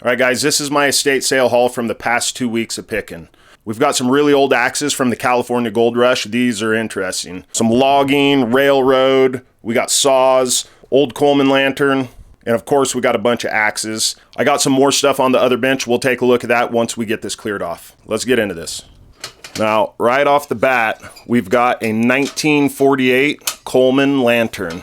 All right, guys, this is my estate sale haul from the past 2 weeks of picking. We've got some really old axes from the California Gold Rush. These are interesting. Some logging, railroad, we got saws, old Coleman lantern, and of course we got a bunch of axes. I got some more stuff on the other bench. We'll take a look at that once we get this cleared off. Let's get into this. Now, right off the bat, we've got a 1948 Coleman lantern.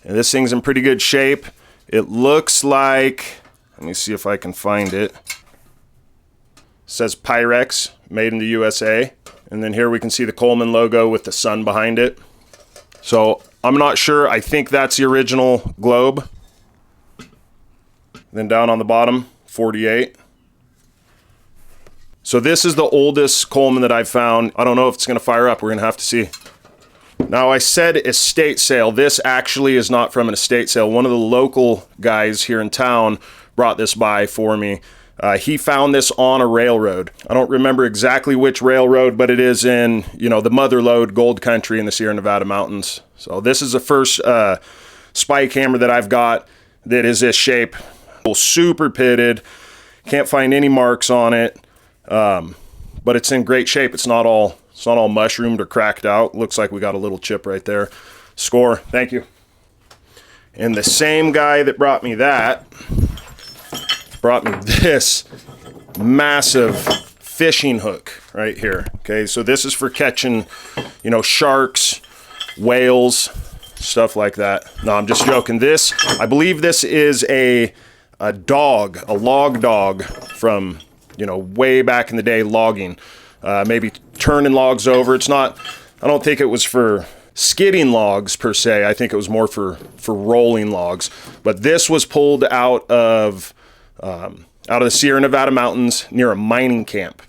And this thing's in pretty good shape. It looks like, let me see if I can find it. It says Pyrex, made in the USA. And then here we can see the Coleman logo with the sun behind it. So I'm not sure. I think that's the original globe. Then down on the bottom, 48. So this is the oldest Coleman that I've found. I don't know if it's going to fire up. We're going to have to see. Now, I said estate sale. This actually is not from an estate sale. One of the local guys here in town brought this by for me. He found this on a railroad. I don't remember exactly which railroad, but it is in, the mother lode gold country in the Sierra Nevada mountains. So this is the first spike hammer that I've got that is this shape. Super pitted. Can't find any marks on it. But it's in great shape. It's not all mushroomed or cracked out. Looks like we got a little chip right there. Score. Thank you. And the same guy that brought me that brought me this massive fishing hook right here. Okay, so this is for catching, sharks, whales, stuff like that. No, I'm just joking. This, I believe this is a log dog from, way back in the day, logging. Maybe turning logs over. It's not, I don't think it was for skidding logs per se. I think it was more for rolling logs. But this was pulled out of the Sierra Nevada mountains near a mining camp.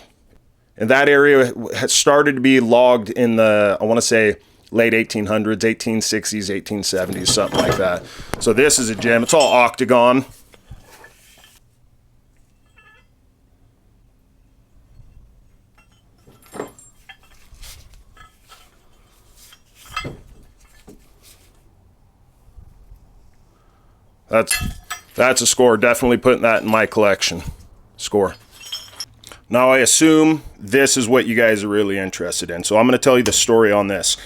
And that area had started to be logged in the, I want to say, late 1800s, 1860s, 1870s, something like that. So this is a gem. It's all octagon. That's a score. Definitely putting that in my collection. Score. Now I assume this is what you guys are really interested in. So I'm going to tell you the story on this.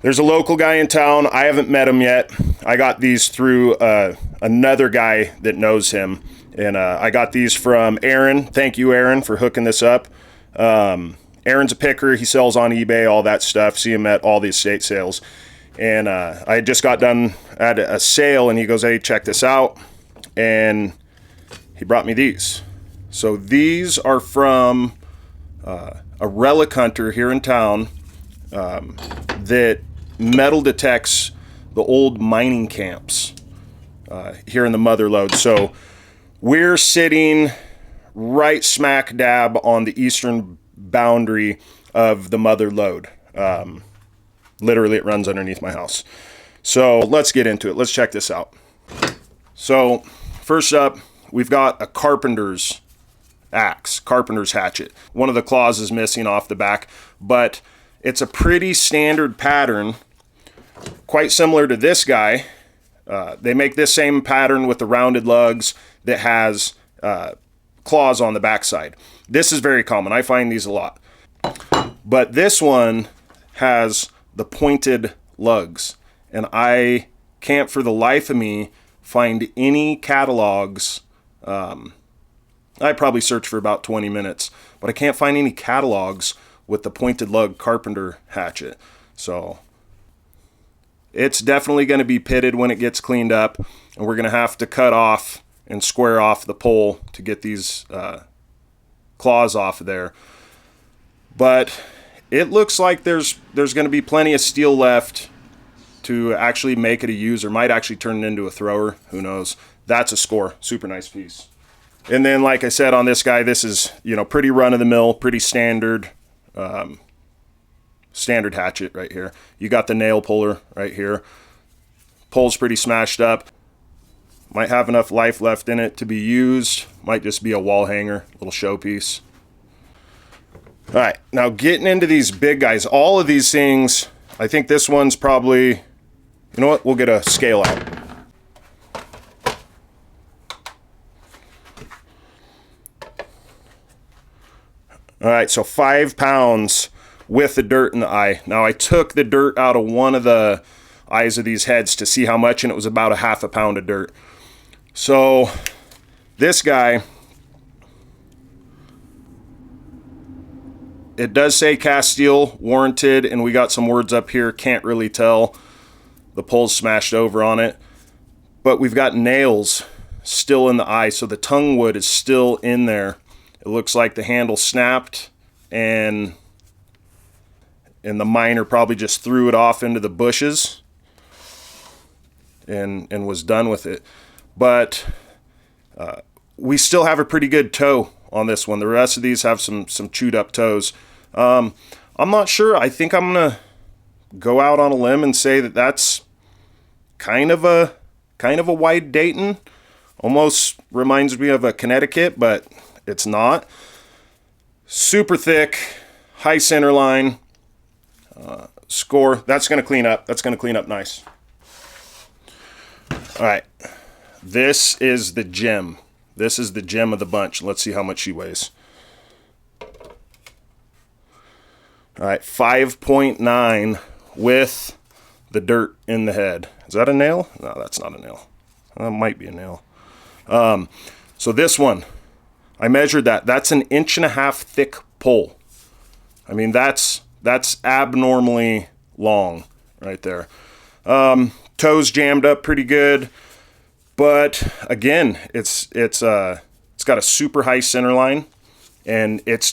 There's a local guy in town. I haven't met him yet. I got these through another guy that knows him. And I got these from Aaron. Thank you, Aaron, for hooking this up. Aaron's a picker. He sells on eBay, all that stuff. See him at all the estate sales. And I just got done at a sale, and he goes, hey, check this out. And he brought me these. So these are from a relic hunter here in town that metal detects the old mining camps here in the mother lode. So we're sitting right smack dab on the eastern boundary of the mother lode. Literally, it runs underneath my house. So let's get into it. Let's check this out. So first up, we've got a carpenter's axe, carpenter's hatchet. One of the claws is missing off the back, but it's a pretty standard pattern, quite similar to this guy. They make this same pattern with the rounded lugs that has claws on the backside. This is very common. I find these a lot. But this one has the pointed lugs, and I can't for the life of me find any catalogs. I probably searched for about 20 minutes, but I can't find any catalogs with the pointed lug carpenter hatchet. So it's definitely going to be pitted when it gets cleaned up, and we're going to have to cut off and square off the pole to get these claws off of there. But it looks like there's going to be plenty of steel left to actually make it a user. Might actually turn it into a thrower. Who knows? That's a score. Super nice piece. And then, like I said, on this guy, this is, pretty run-of-the-mill, pretty standard, standard hatchet right here. You got the nail puller right here. Pole's pretty smashed up. Might have enough life left in it to be used. Might just be a wall hanger, little showpiece. All right, now getting into these big guys, all of these things, I think this one's probably, you know what, we'll get a scale out. All right, so 5 pounds with the dirt in the eye. Now I took the dirt out of one of the eyes of these heads to see how much, and it was about a half a pound of dirt. So this guy, it does say cast steel warranted, and we got some words up here, can't really tell. The pole's smashed over on it, but we've got nails still in the eye, so the tongue wood is still in there. It looks like the handle snapped, and the miner probably just threw it off into the bushes and was done with it. But we still have a pretty good toe on this one. The rest of these have some chewed up toes. I'm not sure. I think I'm gonna go out on a limb and say that that's kind of a wide Dayton. Almost reminds me of a Connecticut, but it's not. Super thick, high center line. Score. That's gonna clean up. That's gonna clean up nice. All right. This is the gem. This is the gem of the bunch. Let's see how much she weighs. All right, 5.9 with the dirt in the head. Is that a nail? No, that's not a nail. That might be a nail. So this one, I measured that. That's an 1.5 inch thick pole. I mean, that's abnormally long right there. Toes jammed up pretty good, but again, it's got a super high center line, and it's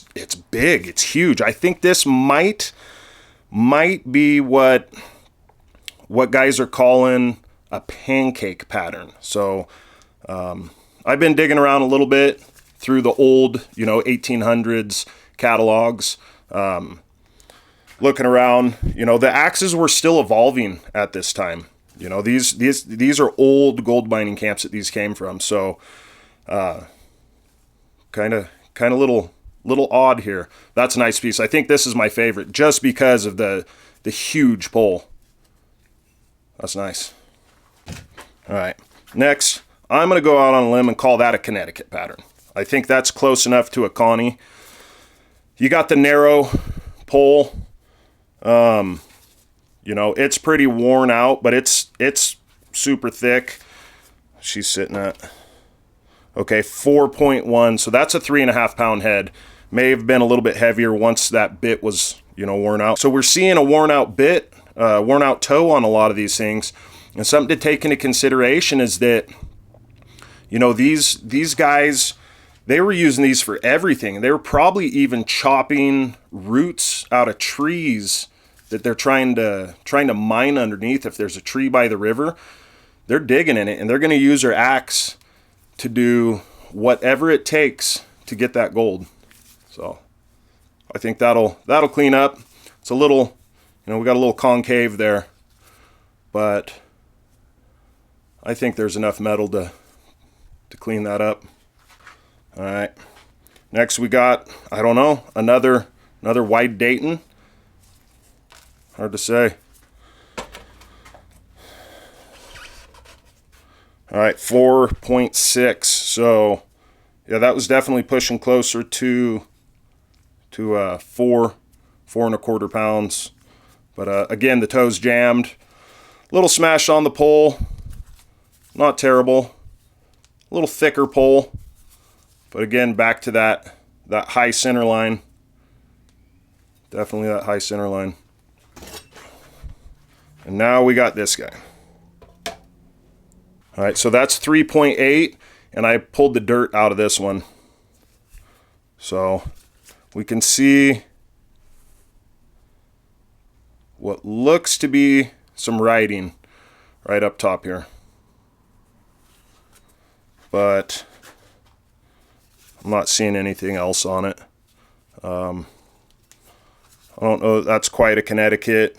big, it's huge. I think this might be what guys are calling a pancake pattern. So I've been digging around a little bit through the old 1800s catalogs, looking around. The axes were still evolving at this time. These are old gold mining camps that these came from. So kind of little odd here. That's a nice piece. I think this is my favorite just because of the huge pole. That's nice. All right, next I'm going to go out on a limb and call that a Connecticut pattern. I think that's close enough to a Connie. You got the narrow pole. It's pretty worn out, but it's super thick. She's sitting at, okay, 4.1. So that's a 3.5 pound head. May have been a little bit heavier once that bit was, worn out. So we're seeing a worn out bit, worn out toe on a lot of these things. And something to take into consideration is that, these guys, they were using these for everything. They were probably even chopping roots out of trees that they're trying to mine underneath. If there's a tree by the river, they're digging in it, and they're going to use their axe to do whatever it takes to get that gold. So I think that'll clean up. It's a little, we got a little concave there, but I think there's enough metal to clean that up. All right. Next we got, I don't know, another wide Dayton. Hard to say. All right, 4.6. So yeah, that was definitely pushing closer to 4.25 pounds. But again, the toe's jammed. A little smashed on the pole. Not terrible. A little thicker pole. But again, back to that high center line. Definitely that high center line. And now we got this guy. All right, so that's 3.8, and I pulled the dirt out of this one. So we can see what looks to be some writing right up top here. But I'm not seeing anything else on it. I don't know if that's quite a Connecticut.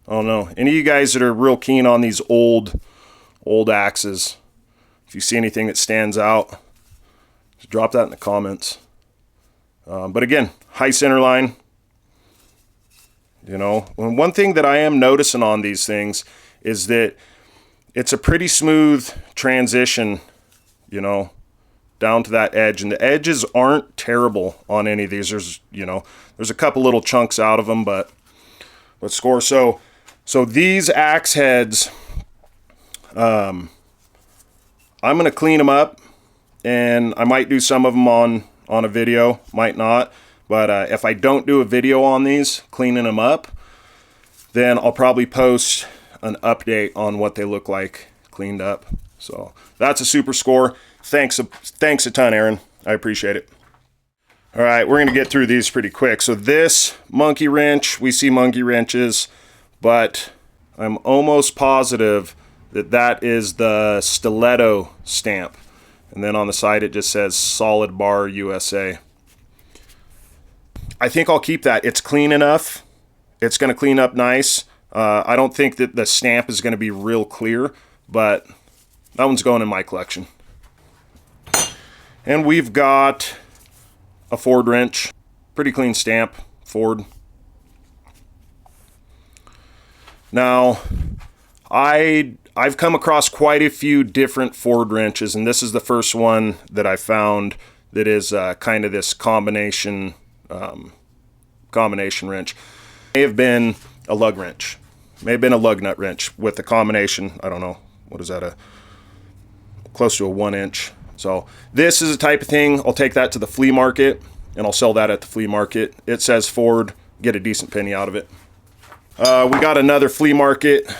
I don't know. Any of you guys that are real keen on these old axes, if you see anything that stands out, just drop that in the comments. But again, high center line. One thing that I am noticing on these things is that it's a pretty smooth transition, down to that edge, and the edges aren't terrible on any of these. There's a couple little chunks out of them, but let's score. So these axe heads, I'm going to clean them up, and I might do some of them on a video, might not. But if I don't do a video on these, cleaning them up, then I'll probably post an update on what they look like cleaned up. So that's a super score. Thanks a ton, Aaron. I appreciate it. All right, we're going to get through these pretty quick. So this monkey wrench, we see monkey wrenches, but I'm almost positive that that is the stiletto stamp. And then on the side, it just says Solid Bar USA. I think I'll keep that. It's clean enough. It's going to clean up nice. I don't think that the stamp is going to be real clear, but that one's going in my collection. And we've got a Ford wrench. Pretty clean stamp, Ford. Now, I've come across quite a few different Ford wrenches, and this is the first one that I found that is kind of this combination wrench. May have been a lug wrench. May have been a lug nut wrench with a combination. I don't know. What is that? Close to a 1-inch. So this is a type of thing. I'll take that to the flea market, and I'll sell that at the flea market. It says Ford. Get a decent penny out of it. We got another flea market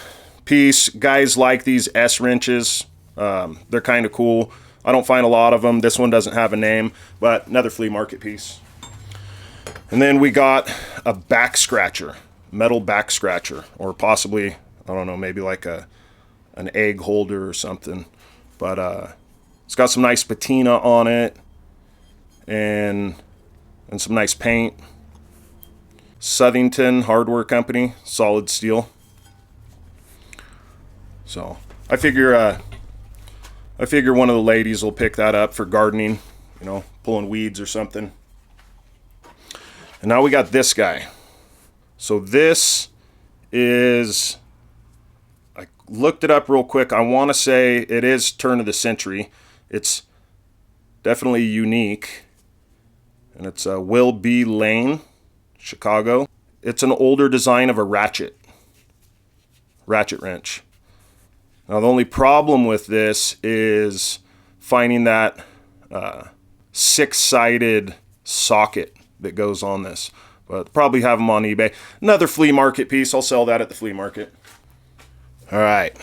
piece. Guys like these S wrenches. They're kind of cool. I don't find a lot of them. This one doesn't have a name, but another flea market piece. And then we got a back scratcher, metal back scratcher, or possibly, I don't know, maybe like an egg holder or something. But it's got some nice patina on it and some nice paint. Southington Hardware Company, solid steel. So I figure one of the ladies will pick that up for gardening, pulling weeds or something. And now we got this guy. So this is, I looked it up real quick. I want to say it is turn of the century. It's definitely unique. And it's Will B. Lane, Chicago. It's an older design of a ratchet wrench. Now the only problem with this is finding that 6-sided socket that goes on this, but probably have them on eBay. Another flea market piece. I'll sell that at the flea market. All right,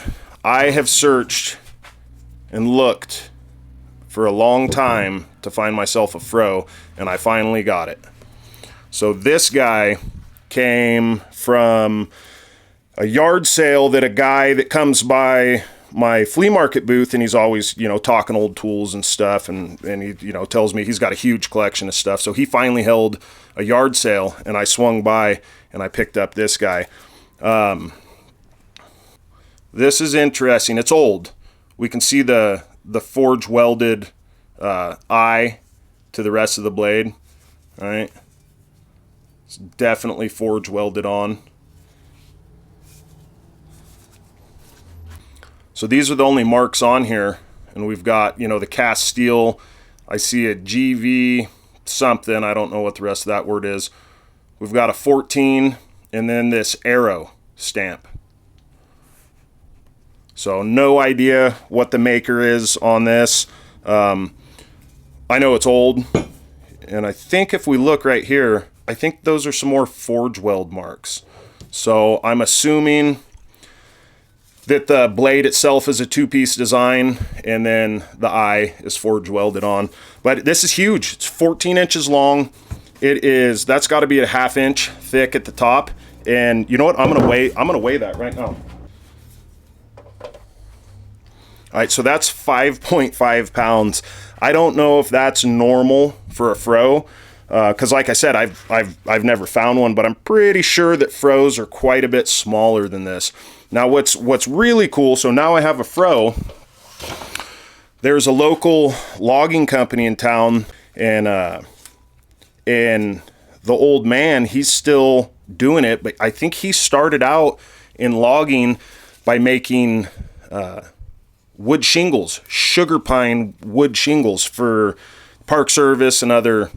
I have searched and looked for a long time to find myself a froe, and I finally got it. So this guy came from a yard sale that a guy that comes by my flea market booth, and he's always, talking old tools and stuff, and he, tells me he's got a huge collection of stuff. So he finally held a yard sale, and I swung by and I picked up this guy. This is interesting. It's old. We can see the forge welded eye to the rest of the blade. All right. It's definitely forge welded on. So these are the only marks on here, and we've got, the cast steel. I see a GV something. I don't know what the rest of that word is. We've got a 14, and then this arrow stamp. So no idea what the maker is on this. I know it's old, and I think if we look right here, I think those are some more forge weld marks. So I'm assuming that the blade itself is a 2-piece design, and then the eye is forge welded on. But this is huge. It's 14 inches long. That's got to be a 1/2 inch thick at the top. And you know what? I'm gonna weigh that right now. All right, so that's 5.5 pounds. I don't know if that's normal for a froe, because like I said, I've never found one, but I'm pretty sure that froes are quite a bit smaller than this. Now what's really cool, so now I have a froe. There's a local logging company in town, and the old man, he's still doing it, but I think he started out in logging by making wood shingles, sugar pine wood shingles for Park Service and other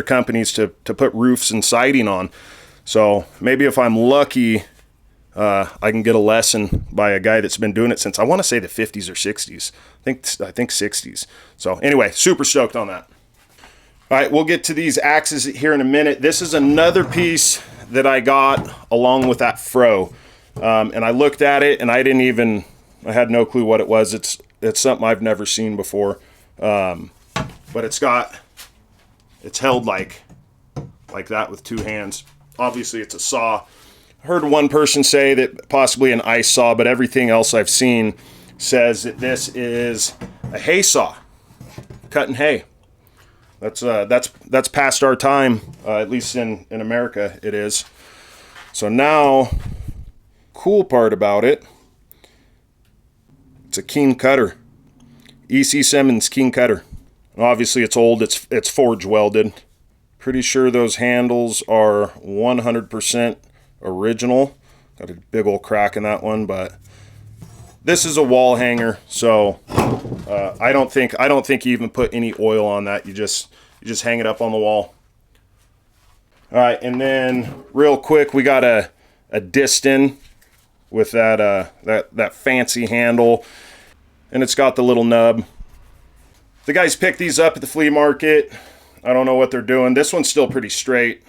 companies to put roofs and siding on. So maybe if I'm lucky, I can get a lesson by a guy that's been doing it since, I want to say, the 50s or 60s. I think 60s. So anyway, super stoked on that. All right, we'll get to these axes here in a minute. This is another piece that I got along with that froe. And I looked at it and I had no clue what it was. It's something I've never seen before. But it's held like that with two hands. Obviously it's a saw. I heard one person say that possibly an ice saw, but everything else I've seen says that this is a hay saw, cutting hay. That's past our time, at least in America it is. So now, cool part about it, it's a keen cutter, E.C. Simmons keen cutter. Obviously it's old, it's forge welded. Pretty sure those handles are 100% original. Got a big old crack in that one, but this is a wall hanger, so I don't think you even put any oil on that. You just hang it up on the wall. All right, and then real quick, we got a Distin with that fancy handle, and it's got the little nub. The guys picked these up at the flea market. I don't know what they're doing. This one's still pretty straight.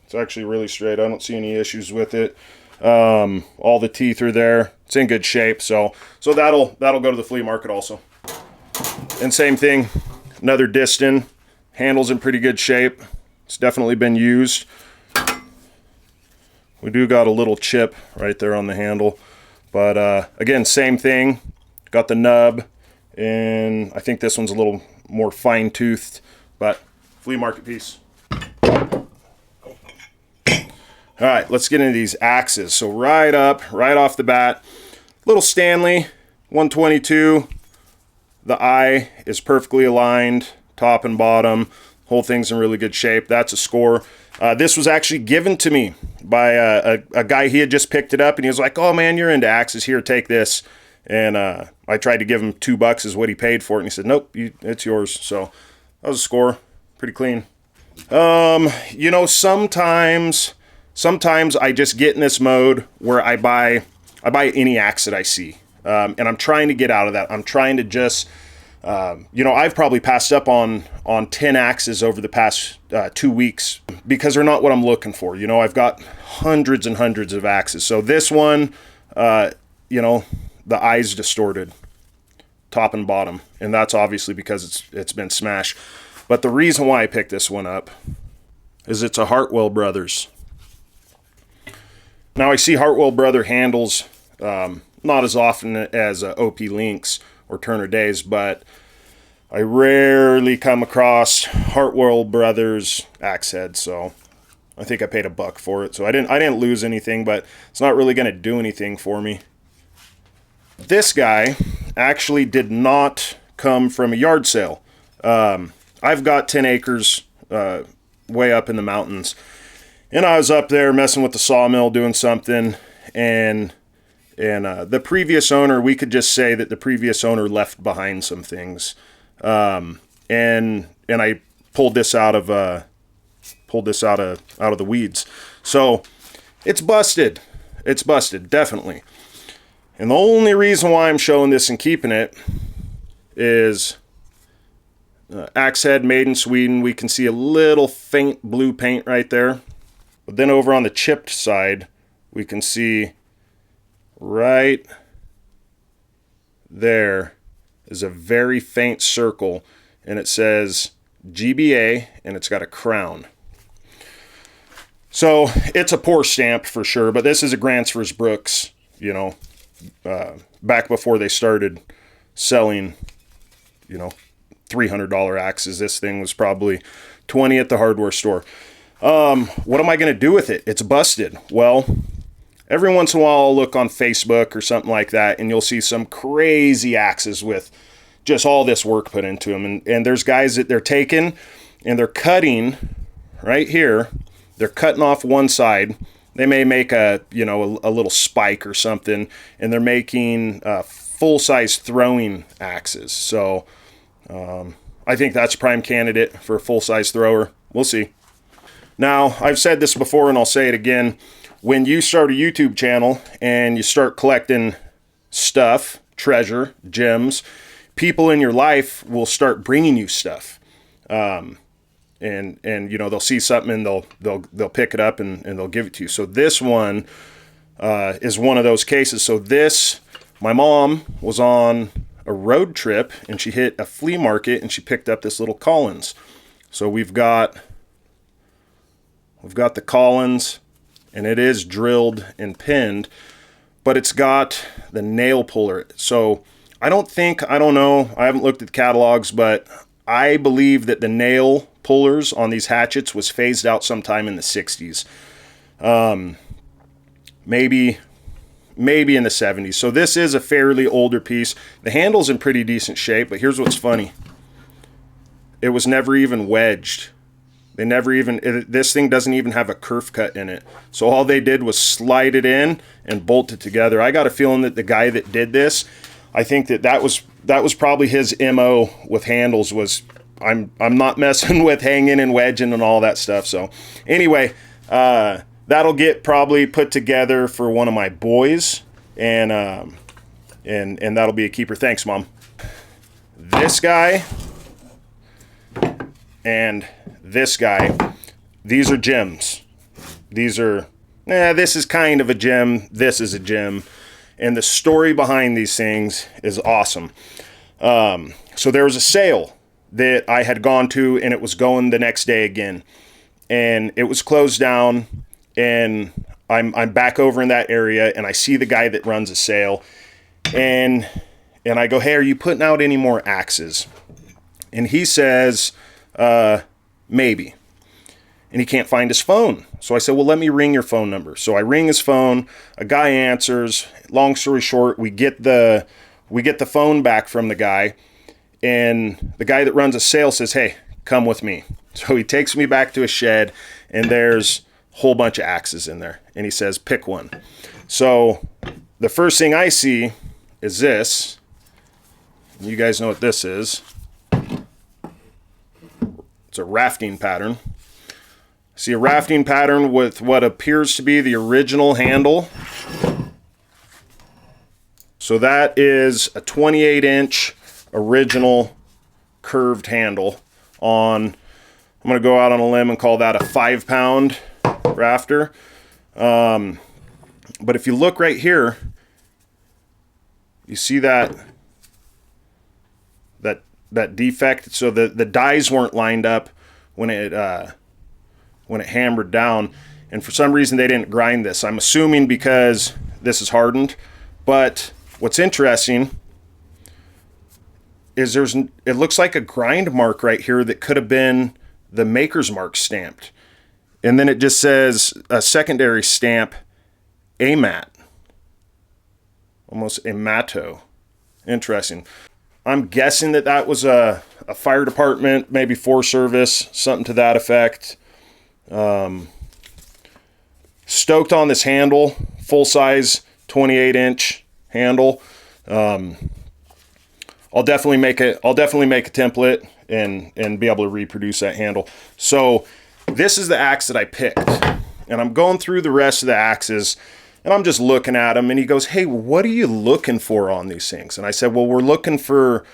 It's actually really straight. I don't see any issues with it. All the teeth are there. It's in good shape, so that'll go to the flea market also. And same thing, another Distin. Handle's in pretty good shape. It's definitely been used. We do got a little chip right there on the handle, but again, same thing. Got the nub, and I think this one's a little more fine-toothed, but flea market piece. All right, let's get into these axes. So right off the bat, little Stanley 122. The eye is perfectly aligned, top and bottom. Whole thing's in really good shape. That's a score. This was actually given to me by a guy. He had just picked it up, and he was like, "Oh man, you're into axes. Here, take this." And I tried to give him $2 is what he paid for it, and he said, "Nope, it's yours." So that was a score. Pretty clean. You know, sometimes I just get in this mode where I buy any axe that I see, and I'm trying to get out of that. I'm trying to just, you know, I've probably passed up on 10 axes over the past 2 weeks because they're not what I'm looking for. You know, I've got hundreds and hundreds of axes. So this one, you know, the eye's distorted, top and bottom, and that's obviously because it's been smashed. But the reason why I picked this one up is it's a Hartwell Brothers. Now I see Hartwell Brother handles not as often as OP Links or Turner Days, but I rarely come across Hartwell Brothers axe heads, so I think I paid $1 for it. So I didn't lose anything, but it's not really going to do anything for me. This guy actually did not come from a yard sale. I've got 10 acres way up in the mountains, and I was up there messing with the sawmill doing something, and the previous owner, we could just say that the previous owner left behind some things, and I pulled this out of the weeds. So it's busted. It's busted, definitely. And the only reason why I'm showing this and keeping it is axe head made in Sweden. We can see a little faint blue paint right there. But then over on the chipped side, we can see right there is a very faint circle, and it says GBA, and it's got a crown. So it's a poor stamp for sure, but this is a Gransfors Brooks, you know, back before they started selling, you know, $300 axes. This thing was probably $20 at the hardware store. What am I going to do with it? It's busted. Well, every once in a while I'll look on Facebook or something like that, and you'll see some crazy axes with just all this work put into them. And there's guys that they're taking and they're cutting right here. They're cutting off one side. They may make a little spike or something, and they're making full-size throwing axes. So I think that's a prime candidate for a full-size thrower. We'll see. Now, I've said this before and I'll say it again. When you start a YouTube channel and you start collecting stuff, treasure, gems, people in your life will start bringing you stuff. And you know, they'll see something and they'll pick it up and they'll give it to you. So this one is one of those cases. So this, my mom was on a road trip and she hit a flea market and she picked up this little Collins. So we've got the Collins, and it is drilled and pinned, but it's got the nail puller. So I don't know, I haven't looked at the catalogs, but I believe that the nail pullers on these hatchets was phased out sometime in the 60s. Maybe in the 70s. So this is a fairly older piece. The handle's in pretty decent shape, but here's what's funny. It was never even wedged. This thing doesn't even have a kerf cut in it. So all they did was slide it in and bolt it together. I got a feeling that the guy that did this, I think that was probably his MO with handles, was I'm not messing with hanging and wedging and all that stuff. So anyway, that'll get probably put together for one of my boys, and that'll be a keeper. Thanks, Mom. This guy and this guy, these are gems. These are, this is kind of a gem. This is a gem. And the story behind these things is awesome. So there was a sale that I had gone to, and it was going the next day again. And it was closed down, and I'm back over in that area, and I see the guy that runs a sale. And I go, hey, are you putting out any more axes? And he says, maybe. And he can't find his phone. So I said, well, let me ring your phone number. So I ring his phone. A guy answers. Long story short, we get the phone back from the guy. And the guy that runs a sale says, hey, come with me. So he takes me back to a shed, and there's a whole bunch of axes in there. And he says, pick one. So the first thing I see is this. You guys know what this is. It's a rafting pattern. See a rafting pattern with what appears to be the original handle. So that is a 28-inch original curved handle on, I'm going to go out on a limb and call that a 5-pound rafter. But if you look right here, you see that defect. So the dies weren't lined up when it hammered down, and for some reason they didn't grind this. I'm assuming because this is hardened. But what's interesting is it looks like a grind mark right here that could have been the maker's mark stamped, and then it just says a secondary stamp, AMAT, almost amato. Interesting. I'm guessing that was a fire department, maybe Forest Service, something to that effect. Stoked on this handle, full size 28-inch handle. I'll definitely make a template and be able to reproduce that handle. So this is the axe that I picked, and I'm going through the rest of the axes, and I'm just looking at them, and he goes, hey, what are you looking for on these things? And I said, well, we're looking for,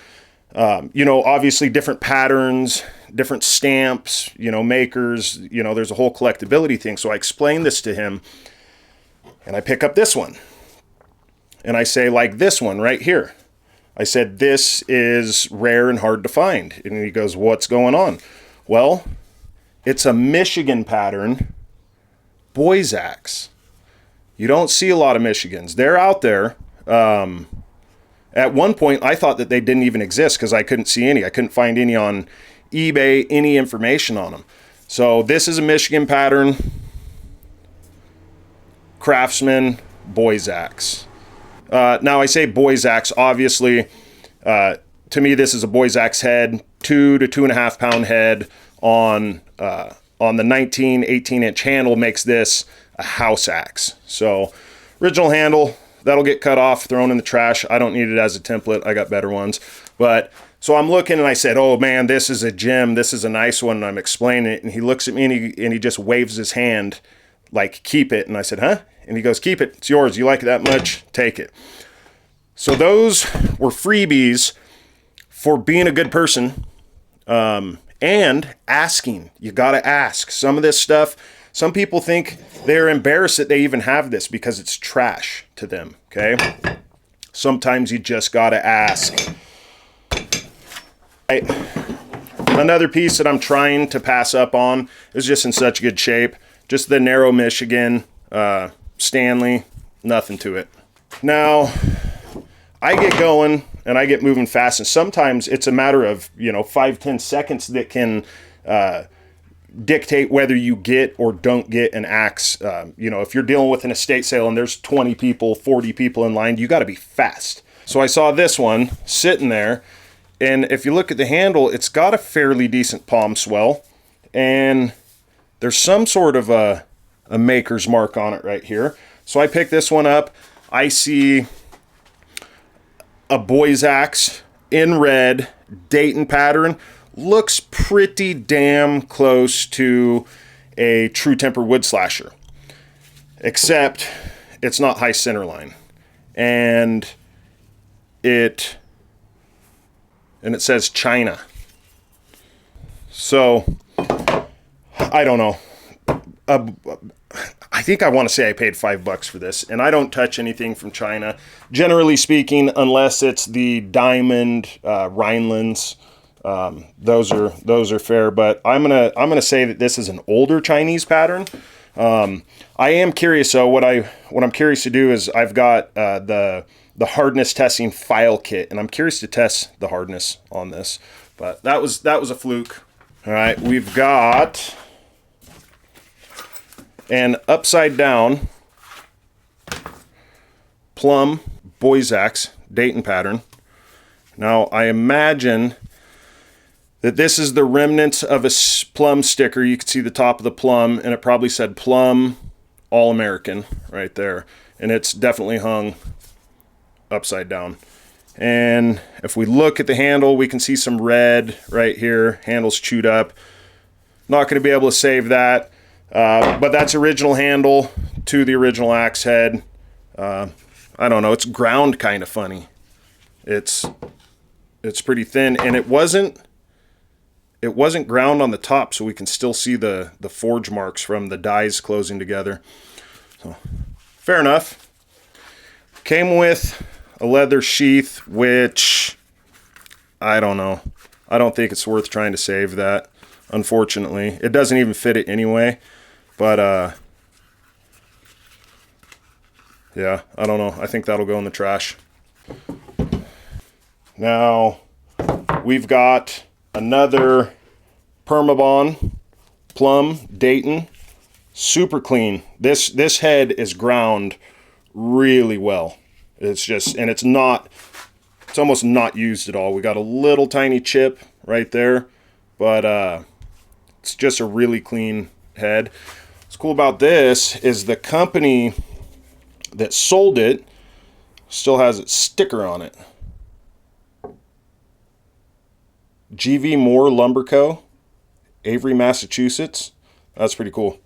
obviously different patterns, different stamps, makers, there's a whole collectability thing. So I explained this to him, and I pick up this one. And I say, like this one right here. I said, this is rare and hard to find. And he goes, what's going on? Well, it's a Michigan pattern boy's axe. You don't see a lot of Michigans. They're out there. At one point, I thought that they didn't even exist because I couldn't see any. I couldn't find any on eBay, any information on them. So this is a Michigan pattern, Craftsman boy's axe. Now I say boy's axe, obviously, to me this is a boy's axe head, 2 to 2.5 pound head on the 18-inch handle makes this a house axe. So original handle, that'll get cut off, thrown in the trash. I don't need it as a template. I got better ones. But so I'm looking and I said, oh man, this is a gem. This is a nice one. And I'm explaining it. And he looks at me and he just waves his hand like, keep it. And I said, huh? And he goes, keep it. It's yours. You like it that much? Take it. So those were freebies for being a good person and asking. You got to ask. Some of this stuff, some people think they're embarrassed that they even have this because it's trash to them, okay? Sometimes you just got to ask. Another piece that I'm trying to pass up on is just in such good shape. Just the narrow Michigan Stanley, nothing to it. Now, I get going and I get moving fast, and sometimes it's a matter of 5-10 seconds that can dictate whether you get or don't get an axe. If you're dealing with an estate sale and there's 20 people, 40 people in line, you got to be fast. So I saw this one sitting there, and if you look at the handle, it's got a fairly decent palm swell, and there's some sort of a maker's mark on it right here. So I picked this one up. I see a boy's axe in red, Dayton pattern. Looks pretty damn close to a true temper wood slasher, except it's not high center line, and it says China. So I don't know. I think I want to say I paid $5 for this, and I don't touch anything from China, generally speaking, unless it's the diamond Rhinelands. Those are fair, but I'm gonna say that this is an older Chinese pattern. I am curious though. What I'm curious to do is I've got the hardness testing file kit, and I'm curious to test the hardness on this. But that was a fluke. All right, we've got an upside down plum boy's axe Dayton pattern. Now I imagine that this is the remnants of a plum sticker. You can see the top of the plum, and it probably said Plum All-American right there. And it's definitely hung upside down. And if we look at the handle, we can see some red right here. Handle's chewed up. Not going to be able to save that. But that's original handle to the original axe head. I don't know. It's ground kind of funny. It's pretty thin, and it wasn't ground on the top, so we can still see the forge marks from the dies closing together. So, fair enough. Came with a leather sheath, which I don't know. I don't think it's worth trying to save that, unfortunately. It doesn't even fit it anyway. But, yeah, I don't know. I think that'll go in the trash. Now, we've got another Permabond Plum Dayton, super clean. This head is ground really well. It's just, and it's almost not used at all. We got a little tiny chip right there, but it's just a really clean head. What's cool about this is the company that sold it still has its sticker on it. GV Moore Lumber Co., Avery, Massachusetts. That's pretty cool.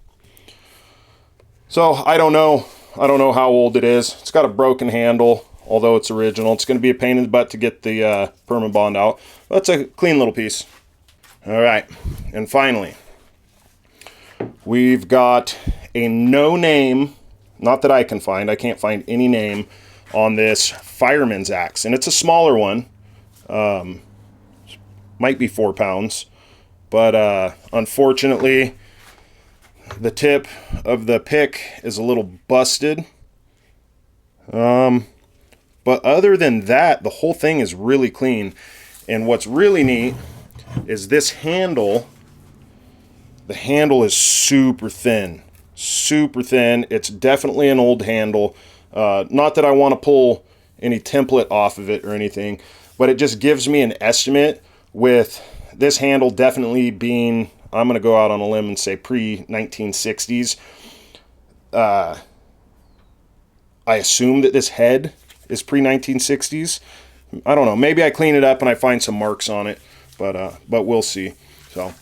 So I don't know how old it is. It's got a broken handle, although it's original. It's going to be a pain in the butt to get the Permabond out. That's a clean little piece. All right, and finally, we've got a no name, not that I can find. I can't find any name on this fireman's axe, and it's a smaller one. Might be 4 pounds, but unfortunately the tip of the pick is a little busted. But other than that, the whole thing is really clean. And what's really neat is this handle. The handle is super thin. It's definitely an old handle. Not that I want to pull any template off of it or anything, but it just gives me an estimate with this handle definitely being, I'm going to go out on a limb and say pre-1960s. I assume that this head is pre-1960s. I don't know. Maybe I clean it up and I find some marks on it, but we'll see. So